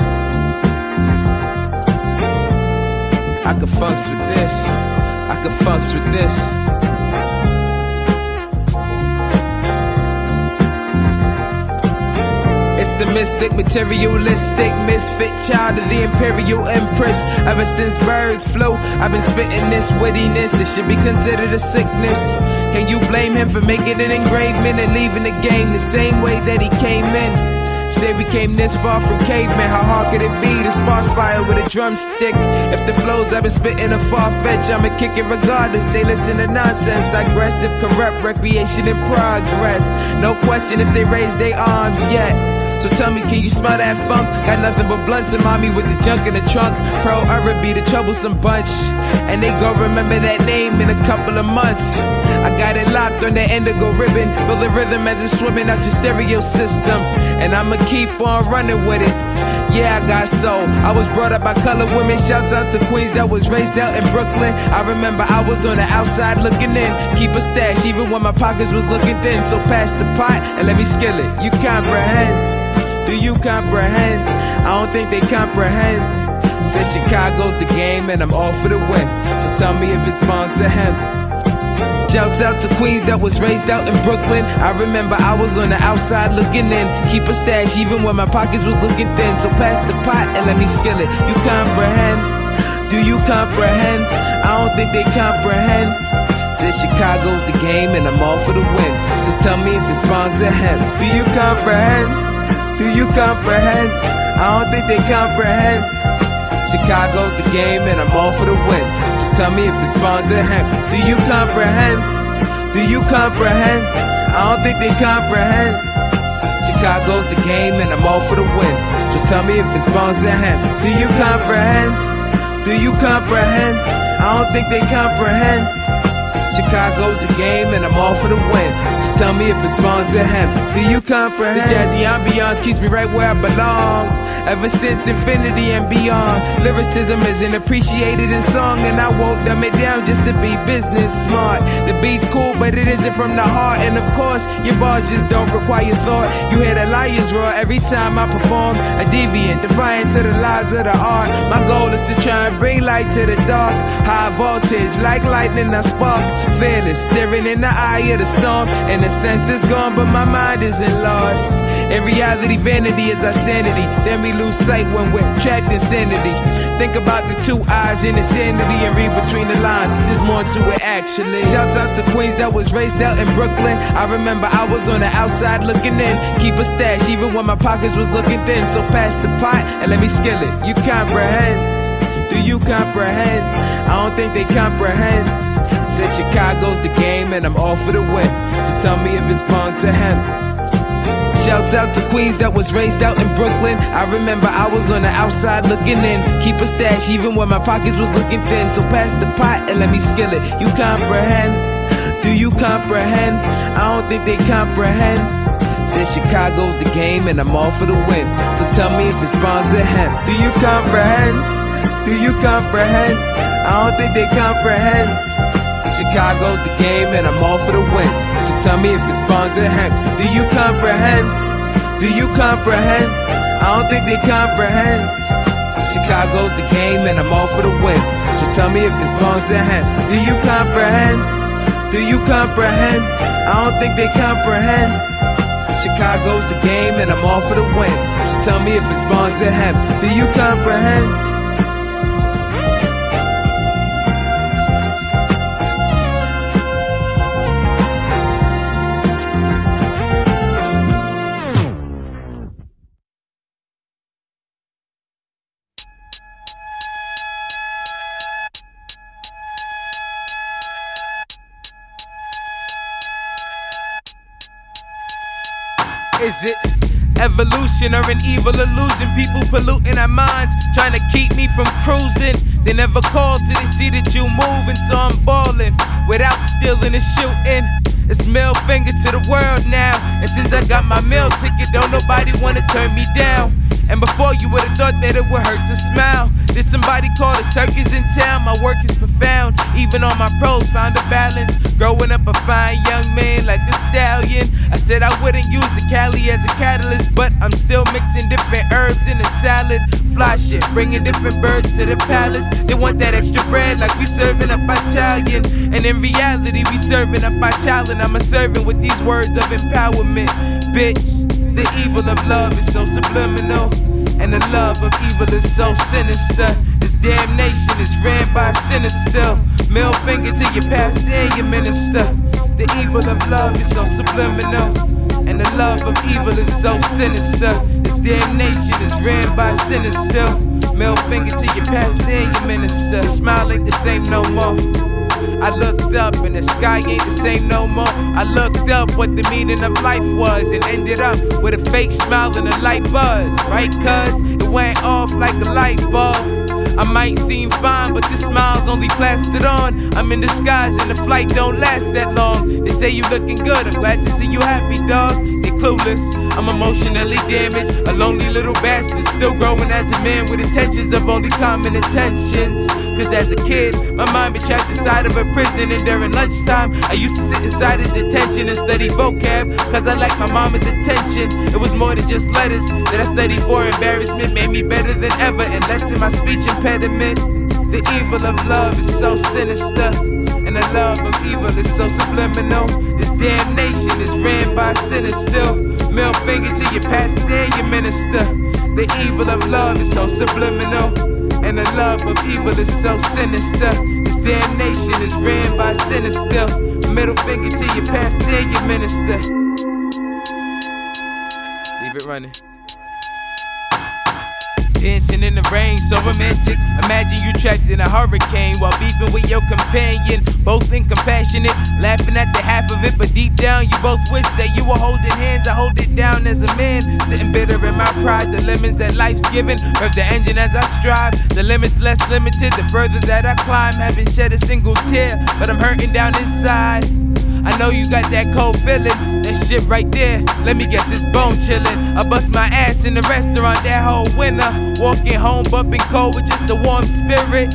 I could funks with this. I could funks with this. It's the mystic, materialistic, misfit child of the imperial empress. Ever since birds flew, I've been spitting this wittiness. It should be considered a sickness. Can you blame him for making an engravement and leaving the game the same way that he came in? Say we came this far from cavemen, how hard could it be to spark fire with a drumstick? If the flows I've been spitting are far-fetched, I'ma kick it regardless. They listen to nonsense, digressive, corrupt, recreation in progress. No question if they raise their arms yet. So tell me, can you smell that funk? Got nothing but blunts and mommy with the junk in the trunk. Pro Urban be the troublesome bunch, and they gon' remember that name in a couple of months. I got it locked on that indigo ribbon. Feel the rhythm as it's swimming out your stereo system, and I'ma keep on running with it. Yeah, I got soul. I was brought up by colored women. Shouts out to Queens that was raised out in Brooklyn. I remember I was on the outside looking in. Keep a stash even when my pockets was looking thin. So pass the pot and let me skill it. You comprehend? Do you comprehend? I don't think they comprehend. Said Chicago's the game and I'm all for the win. So tell me if it's bongs or hemp. Shouts out to Queens that was raised out in Brooklyn. I remember I was on the outside looking in. Keep a stash even when my pockets was looking thin. So pass the pot and let me skill it. You comprehend? Do you comprehend? I don't think they comprehend. Said Chicago's the game and I'm all for the win. So tell me if it's bongs or hemp. Do you comprehend? Do you comprehend? I don't think they comprehend. Chicago's the game and I'm all for the win. So tell me if it's bongs or hemp. Do you comprehend? Do you comprehend? I don't think they comprehend. Chicago's the game and I'm all for the win. So tell me if it's bongs or hemp. Do you comprehend? Do you comprehend? I don't think they comprehend. Chicago's the game and I'm all for the win. So tell me if it's bongs or hemp. Do you comprehend? The jazzy ambiance keeps me right where I belong. Ever since infinity and beyond, lyricism isn't appreciated in song, and I won't dumb it down just to be business smart. The beat's cool, but it isn't from the heart, and of course, your bars just don't require thought. You hear the lions roar every time I perform. A deviant, defiant to the lies of the art. My goal is to try and bring light to the dark. High voltage, like lightning I spark. Fearless, staring in the eye of the storm. And the sense is gone, but my mind isn't lost. In reality, vanity is our sanity. Then we lose sight when we're trapped in sanity. Think about the two eyes in insanity and read between the lines. There's more to it actually. Shouts out to Queens that was raised out in Brooklyn. I remember I was on the outside looking in. Keep a stash even when my pockets was looking thin. So pass the pot and let me skill it. You comprehend? Do you comprehend? I don't think they comprehend. Said Chicago's the game and I'm all for the win. So tell me if it's bongs or hemp. Shouts out to Queens that was raised out in Brooklyn. I remember I was on the outside looking in. Keep a stash even when my pockets was looking thin. So pass the pot and let me skill it. You comprehend? Do you comprehend? I don't think they comprehend. Said Chicago's the game and I'm all for the win. So tell me if it's bongs or hemp. Do you comprehend? Do you comprehend? I don't think they comprehend. Chicago's the game and I'm all for the win. So tell me if it's bongs or hemp. Do you comprehend? Do you comprehend? I don't think they comprehend. Chicago's the game and I'm all for the win. So tell me if it's bongs or hemp. Do you comprehend? Do you comprehend? I don't think they comprehend. Chicago's the game and I'm all for the win. So tell me if it's bongs or hemp. Do you comprehend? Is it evolution or an evil illusion? People polluting our minds, trying to keep me from cruising. They never call till they see that you moving, so I'm ballin' without stealing and shooting. It's middle finger to the world now, and since I got my meal ticket, don't nobody wanna turn me down. And before you would've thought that it would hurt to smile. There's somebody called a circus in town. My work is profound, even on my pros found a balance. Growing up a fine young man like the stallion, I said I wouldn't use the Cali as a catalyst, but I'm still mixing different herbs in a salad. Fly shit, bringing different birds to the palace. They want that extra bread like we serving up Italian, and in reality we serving up our talent. I'm a servant with these words of empowerment, bitch. The evil of love is so subliminal, and the love of evil is so sinister. This damnation is ran by sinners still. Middle finger to your pastor and your minister. The evil of love is so subliminal, and the love of evil is so sinister. This damnation is ran by sinners still. Middle finger to your pastor and your minister. Smile ain't the same no more. I looked up and the sky ain't the same no more. I looked up what the meaning of life was and ended up with a fake smile and a light buzz, right? Cuz it went off like a light bulb. I might seem fine, but this smile's only plastered on. I'm in disguise and the flight don't last that long. They say you looking good, I'm glad to see you happy, dog. They clueless. I'm emotionally damaged, a lonely little bastard, still growing as a man with intentions of only common intentions. Cause as a kid, my mind been trapped inside of a prison, and during lunchtime, I used to sit inside of detention and study vocab, cause I like my mama's attention. It was more than just letters that I studied for. Embarrassment made me better than ever and lessened my speech impediment. The evil of love is so sinister, and the love of evil is so subliminal. This damn nation is ran by sinners still. Middle finger to your pastor and your minister. The evil of love is so subliminal, and the love of evil is so sinister. This damn nation is ran by sinners still. Middle finger to your pastor and your minister. Leave it running. Dancing in the rain, so romantic. Imagine you trapped in a hurricane while beefing with your companion. Both incompassionate, laughing at the half of it, but deep down you both wish that you were holding hands. I hold it down as a man, sitting bitter in my pride. The lemons that life's given, rev the engine as I strive. The limits less limited, the further that I climb. Haven't shed a single tear, but I'm hurting down inside. I know you got that cold feeling, that shit right there, let me guess it's bone chillin'. I bust my ass in the restaurant that whole winter, walking home bumping cold with just a warm spirit.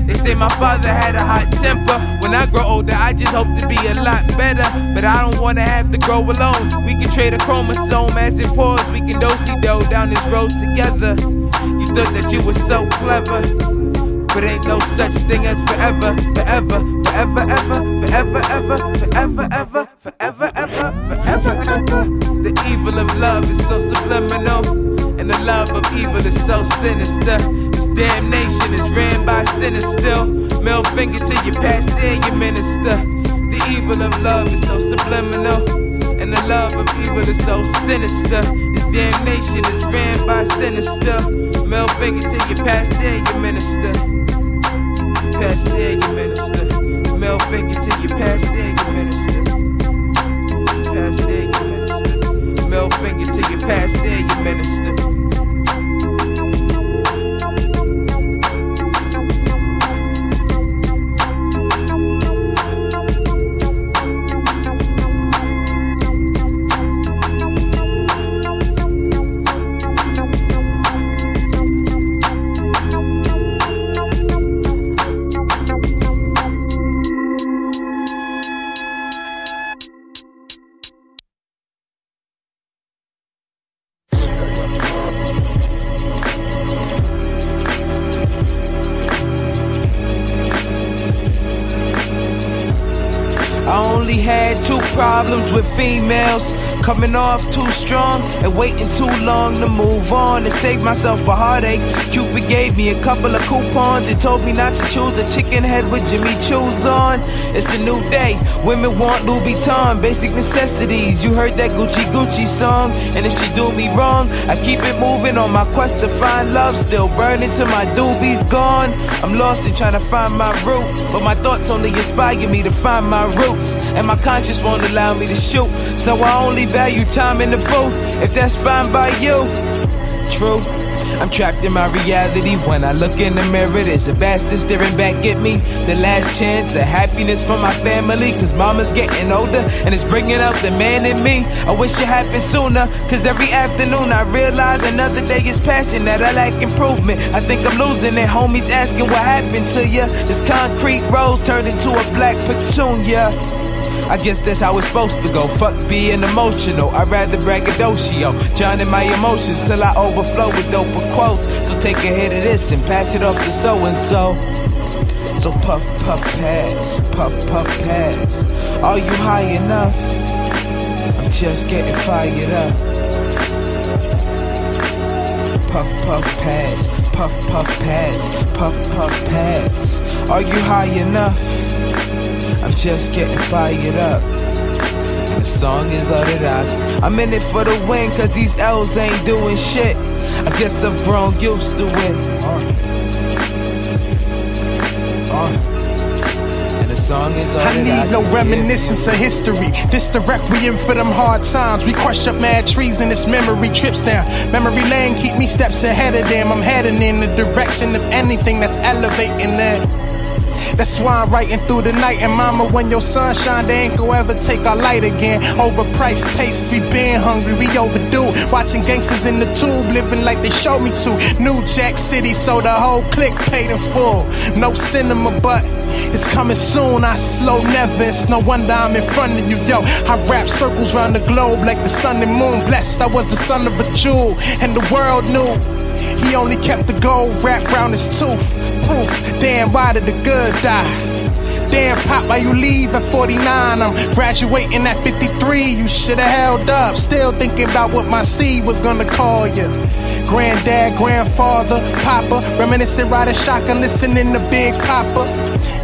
They say my father had a hot temper. When I grow older, I just hope to be a lot better, but I don't wanna have to grow alone. We can trade a chromosome as it pours. We can do-si-do down this road together. You thought that you were so clever, but ain't no such thing as forever, forever, forever, ever, forever, ever, forever, ever, forever, ever, forever, ever. The evil of love is so subliminal, and the love of evil is so sinister. This damn nation is ran by sinners still. Middle finger to your pastor and your minister. The evil of love is so subliminal, and the love of evil is so sinister. This damn nation is ran by sinners still. Middle finger to your pastor and your minister. Pastor and your minister. Middle finger to your pastor and your minister. Pastor and your minister. Middle finger to your pastor and your minister. I only had 2 problems with females, coming off too strong and waiting too long to move on and save myself a heartache. Cupid gave me a couple of coupons and told me not to choose a chicken head with Jimmy Choo's on. It's a new day, women want Louis Vuitton, basic necessities. You heard that Gucci Gucci song, and if she do me wrong, I keep it moving on my quest to find love. Still burning till my doobie's gone. I'm lost in trying to find my root, but my thoughts only inspire me to find my roots, and my conscience won't allow me to shoot. So I only value time in the booth, if that's fine by you. True, I'm trapped in my reality. When I look in the mirror, there's a bastard staring back at me. The last chance of happiness for my family, cause mama's getting older and it's bringing out the man in me. I wish it happened sooner, cause every afternoon I realize another day is passing, that I lack improvement. I think I'm losing it. Homies asking what happened to ya. This concrete rose turned into a black petunia. I guess that's how it's supposed to go. Fuck being emotional, I'd rather braggadocio, drowning my emotions till I overflow with doper quotes. So take a hit of this and pass it off to so-and-so. So puff, puff, pass, puff, puff, pass. Are you high enough? I'm just getting fired up. Puff, puff, pass, puff, puff, pass, puff, puff, pass. Are you high enough? I'm just getting fired up, and the song is loaded out. I'm in it for the win, cause these L's ain't doing shit. I guess I've grown used to it. And the song is loaded out. I need no reminiscence of history. This the requiem for them hard times. We crush up mad trees and this memory trips down memory lane. Keep me steps ahead of them. I'm heading in the direction of anything that's elevating that. That's why I'm writing through the night. And mama, when your sun shine, they ain't gon' ever take our light again. Overpriced tastes, we been hungry, we overdue. Watching gangsters in the tube, living like they showed me to. New Jack City, so the whole clique paid in full. No cinema, but it's coming soon. I slow never, it's no wonder I'm in front of you, yo. I rap circles round the globe like the sun and moon. Blessed I was the son of a Jew, and the world knew he only kept the gold wrapped round his tooth. Proof, damn, why did the good die? Damn, Pop, why you leave at 49? I'm graduating at 53, you should've held up. Still thinking about what my seed was gonna call you. Granddad, grandfather, papa, reminiscing, riding shotgun, listening to Big Papa.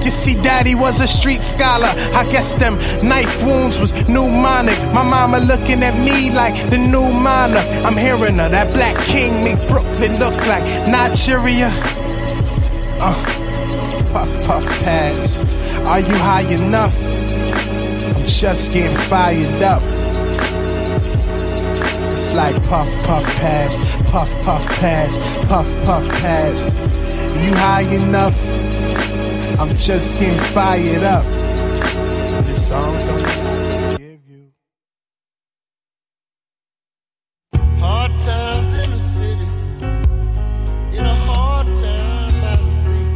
You see, daddy was a street scholar. I guess them knife wounds was pneumonic. My mama looking at me like the new monarch. I'm hearing her, that black king make Brooklyn look like Nigeria. Puff, puff, pass. Are you high enough? I'm just getting fired up. It's like puff, puff, pass. Puff, puff, pass. Puff, puff, pass. You high enough? I'm just getting fired up. This song's on the line to give you. Hard times in the city, in a hard time by the sea.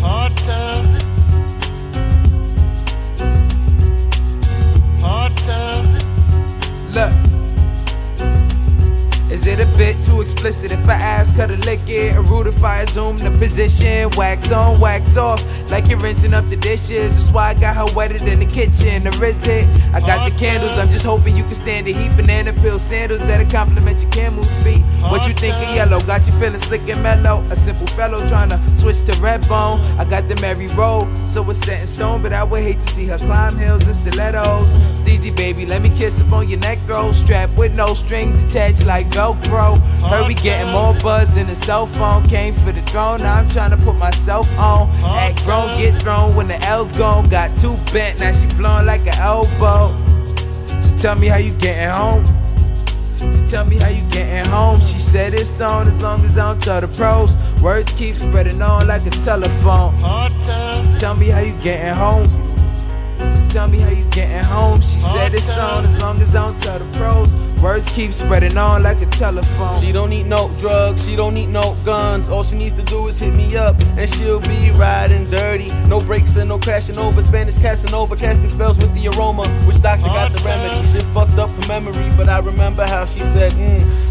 Hard times, hard times. Look, is it a bit too explicit if I ask her to lick it? A rude if I zoom the position, wax on, wax off, like you're rinsing up the dishes. That's why I got her wetter in the kitchen. Or is it? I got the candles, I'm just hoping you can stand the heat. Banana peel sandals that'll compliment your camel's feet. What you think of yellow? Got you feeling slick and mellow. A simple fellow trying to switch to red bone. I got the merry roll, so it's set in stone. But I would hate to see her climb hills and stilettos. Steezy baby, let me kiss up on your neck, girl. Strapped with no strings attached like Velcro. Heard we getting more buzz than a cell phone. Came for the throne, now I'm trying to put myself on. Act grown, get thrown when the L's gone. Got too bent, now she blowing like an elbow. So tell me how you getting home. So tell me how you getting home. She said it's on as long as I don't tell the pros. Words keep spreading on like a telephone. So tell me how you getting home. So tell me how you getting home. She said it's on as long as I don't tell the pros. Words keep spreading on like a telephone. She don't need no drugs, she don't need no guns. All she needs to do is hit me up and she'll be riding dirty. No brakes and no crashing over. Spanish casting over, casting spells with the aroma. Which doctor got the remedy? Shit fucked up her memory, but I remember how she said,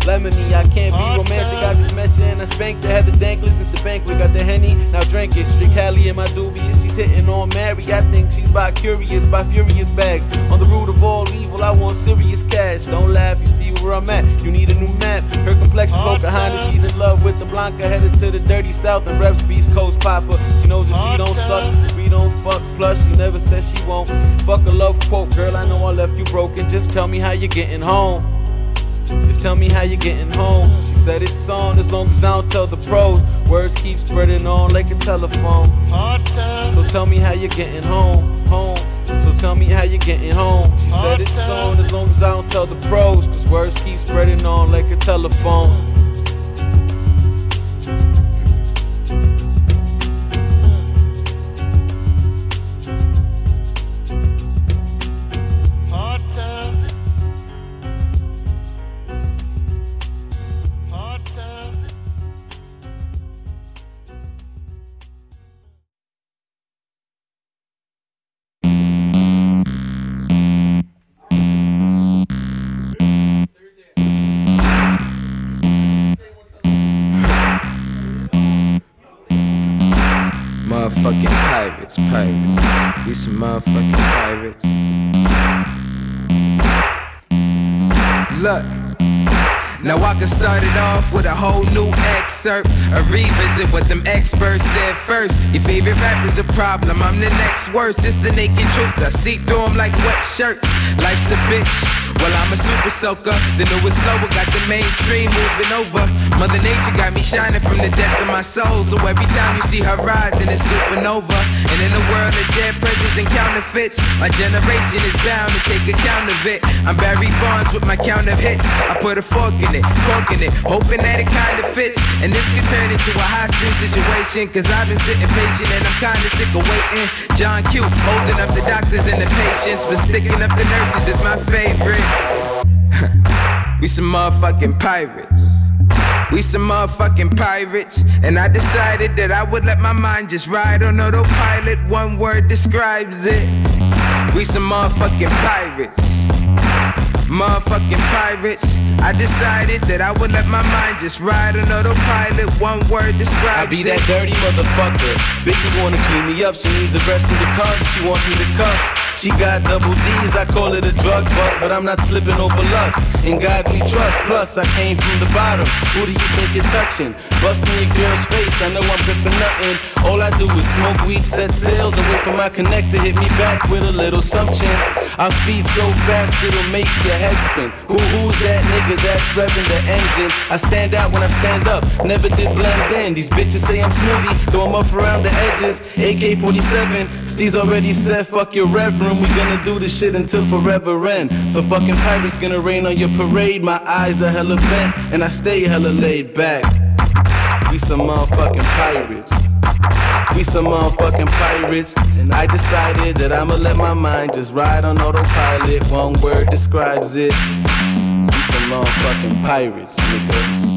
lemony. I can't be romantic, I just met you and I spanked her. Had the dankless since the banquet, got the Henny, now drink it. Strict Cali in my dubious, she's hitting on Mary. I think she's bi-curious, by furious bags. On the root of all evil, I want serious cash. Don't laugh, you see where I'm at, you need a new map. Her complexion's Pocahontas, she's in love with the Blanca. Headed to the dirty south and reps Beast Coast Papa. She knows if she don't suck, we don't fuck. Plus she never says she won't. Fuck a love quote, girl, I know I left you broken. Just tell me how you're getting home. Just tell me how you're getting home. She said it's on as long as I don't tell the pros. Words keep spreading on like a telephone. So tell me how you're getting home, home. So tell me how you're getting home. She said it's on as long as I don't tell the pros. Cause words keep spreading on like a telephone. Motherfucking pirates. We some motherfucking pirates. Look, now I can start it off with a whole new excerpt. A revisit what them experts said first. Your favorite rapper's a problem, I'm the next worst. It's the naked truth, I see through them like wet shirts. Life's a bitch, well I'm I'm a super soaker. The newest flow got the mainstream moving over. Mother Nature got me shining from the depth of my soul. So every time you see her rise, then it's supernova. And in a world of dead presidents and counterfeits, my generation is bound to take account of it. I'm Barry Bonds with my count of hits. I put a fork in it, corking it, hoping that it kinda fits. And this could turn into a hostage situation, cause I've been sitting patient and I'm kinda sick of waiting. John Q, holding up the doctors and the patients, but sticking up the nurses is my favorite. We some motherfucking pirates. We some motherfucking pirates. And I decided that I would let my mind just ride on autopilot. One word describes it. We some motherfucking pirates. Motherfucking pirates. I decided that I would let my mind just ride on autopilot. One word describes it. I be that dirty motherfucker. Bitches wanna clean me up. She needs a rest from the cons. She wants me to come. She got double D's, I call it a drug bust, but I'm not slipping over lust. In God we trust, plus I came from the bottom. Who do you think you're touching? Busting your girl's face, I know I'm good for nothing. All I do is smoke weed, set sails away from my connector, hit me back with a little sumption. I'll speed so fast it'll make your head spin. Who's that nigga that's revving the engine? I stand out when I stand up, never did blend in. These bitches say I'm smoothie, throw 'em up around the edges. AK-47, Steve's already said fuck your reverend. We gonna do this shit until forever end. So fucking pirates gonna rain on your parade. My eyes are hella bent and I stay hella laid back. We some motherfucking pirates. We some motherfucking pirates. And I decided that I'ma let my mind just ride on autopilot. One word describes it. We some motherfucking pirates, nigga.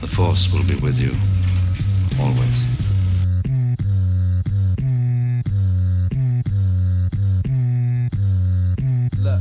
The Force will be with you, always. Look,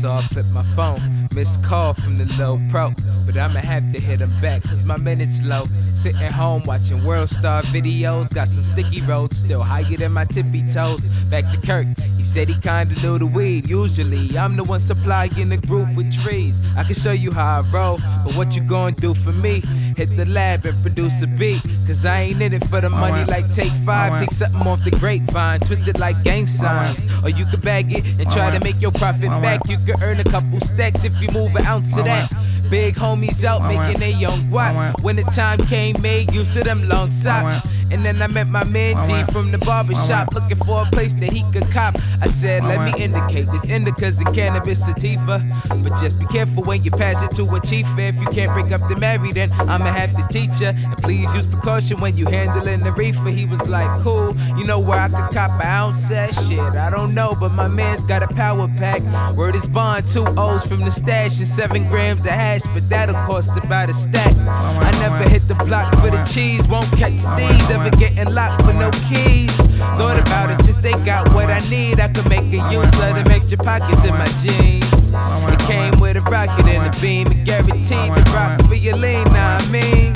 so I flip my phone, missed call from the low pro, but I'ma have to hit him back cause my minute's low. Sitting home watching World Star videos, got some sticky roads, still higher than my tippy toes. Back to Kirk, he said he kinda knew the weed. Usually I'm the one supplying the group with trees. I can show you how I roll, but what you gonna do for me? Hit the lab and produce a beat, cause I ain't in it for the money like Take 5. Take something off the grapevine, twist it like gang signs. Or you can bag it and try to make your profit back. You can earn a couple stacks if you move an ounce of that. Big homies out making their young guap. When the time came, made use of them long socks. And then I met my man D from the barbershop, looking for a place that he could cop. I said, let me indicate this indicas and cannabis sativa, but just be careful when you pass it to a chief. If you can't break up the marry, then I'ma have to teach ya. And please use precaution when you handling the reefer. He was like, cool, you know where I could cop an ounce at? Shit, I don't know, but my man's got a power pack. Word is bond, 2 O's from the stash and 7 grams of hash, but that'll cost about a stack. I never hit the block for the cheese, won't catch steez, ever getting locked for no keys. Thought about it since they got what I need, I could make a use of them extra pockets in my jeans. It came with a rocket and a beam, it guaranteed the rock for your lean, nah I mean.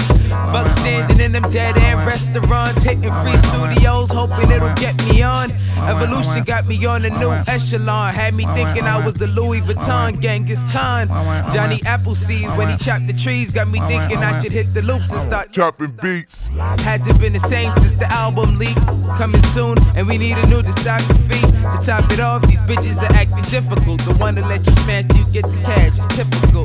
Fuck standing in them dead end restaurants, hitting free studios, hoping it'll get me on. Evolution got me on a new echelon, had me thinking I was the Louis Vuitton Genghis Khan. Johnny Appleseed when he chopped the trees, got me thinking I should hit the loops and start chopping beats. Hasn't been the same since the album leak. Coming soon, and we need a new discography. To top it off, these bitches are acting difficult. The one that let you smash, you get the cash, it's typical.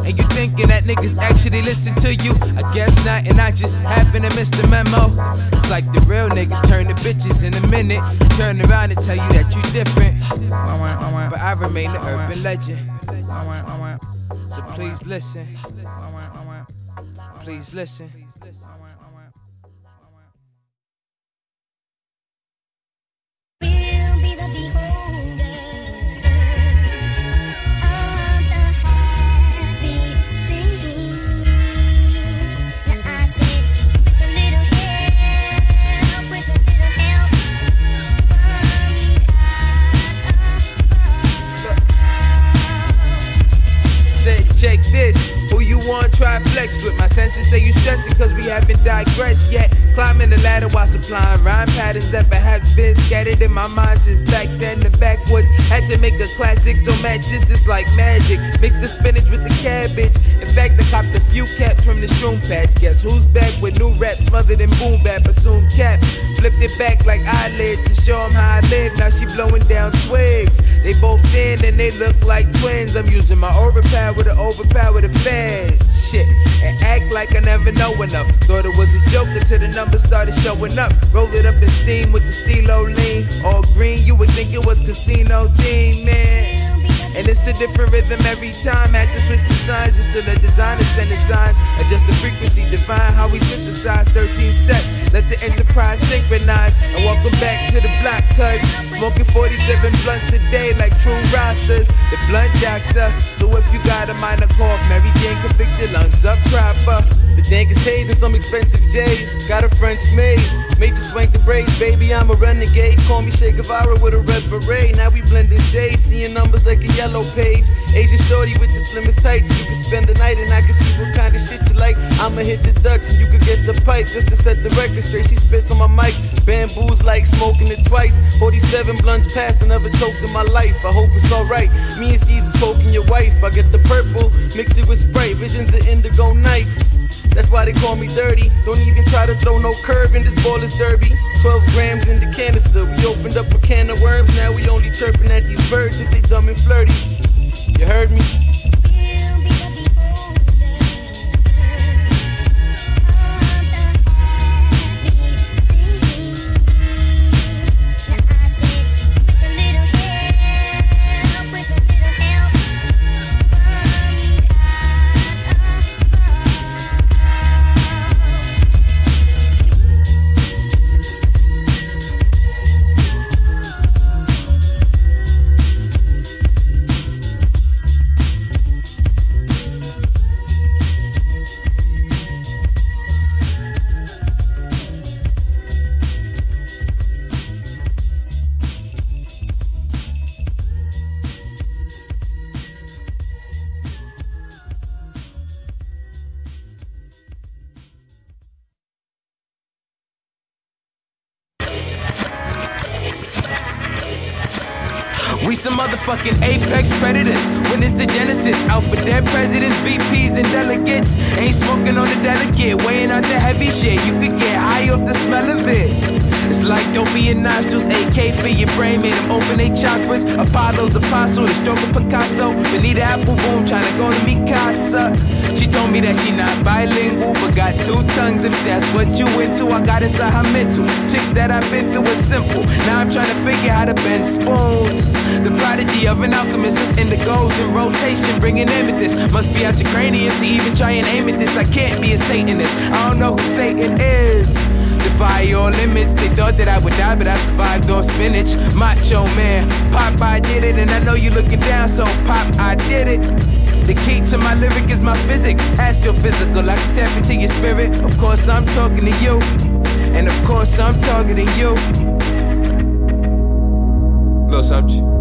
And you thinking that niggas actually listen to you? I guess not, and I just happen to miss the memo. It's like the real niggas turn to bitches in a minute, turn around and tell you that you different. But I remain the urban legend. So please listen. Please listen. We'll be the beholders of the happy things. Now I said, with a little help, with a little help from God above. blunts and say you stressing cause we haven't digressed yet. Climbing the ladder while supplying rhyme patterns that perhaps been scattered in my mind since back then. The backwoods had to make a classic, so match this is like magic. Mix the spinach with the cabbage. In fact, I copped a few caps from the shroom patch. Guess who's back with new raps smothered in boom bap, assumed cap. Flipped it back like eyelids to show them how I live. Now she blowing down twigs. They both thin and they look like twins. I'm using my overpower to overpower the feds. Shit, and act like I never know enough. Thought it was a joke until the numbers started showing up. Roll it up in steam with the stilo lean. All green, you would think it was casino theme, man. And it's a different rhythm every time. Had to switch the signs just to the designer send the signs. Adjust the frequency, define how we synthesize 13 steps. Let the enterprise synchronize. And welcome back to the block, cuz smoking 47 blunts a day like true rosters. The blunt doctor. So if you got a minor cough, Mary Jane can fix your lungs up proper. The dankest K's and some expensive J's. Got a French maid, made you swank the braids. Baby, I'm a renegade. Call me Che Guevara with a red beret. Now we blending shades, seeing numbers like a yellow page. Asian shorty with the slimmest tights. You can spend the night and I can see what kind of shit you like. I'ma hit the Dutch and you can get the pipe just to set the record straight. She spits on my mic, bamboos like smoking it twice. 47 blunts passed, I never choked in my life. I hope it's alright. Me and Steez is poking your wife. I get the purple, mix it with Sprite. Visions of indigo nights. That's why they call me dirty. Don't even try to throw no curve in this ball is derby. 12 grams in the canister. We opened up a can of worms. Now we only chirping at these birds if they dumb and flirty. You heard me? We some motherfucking apex predators. When it's the genesis, out for dead presidents, VPs, and delegates. Ain't smoking on the delicate, weighing out the heavy shit. You could get high off the smell of it. It's like don't be in nostrils, AK for your brain, made them open their chakras. Apollo's apostle, the stroke of Picasso. Benita Appleboom trying to go to Mikasa. She told me that she not bilingual, but got two tongues. If that's what you into, I got inside her mental. Chicks that I've been through was simple. Now I'm trying to figure how to bend spoons. The prodigy of an alchemist is indigos in rotation, bringing amethyst. Must be out your cranium to even try and aim at this. I can't be a Satanist. I don't know who Satan is. Defy all limits. They thought that I would die, but I survived off spinach. Macho man, Pop, I did it, and I know you looking down, so Pop, I did it. The key to my lyric is my physics. Astrophysical, I can tap into your spirit. Of course I'm talking to you, and of course I'm targeting you. Little something.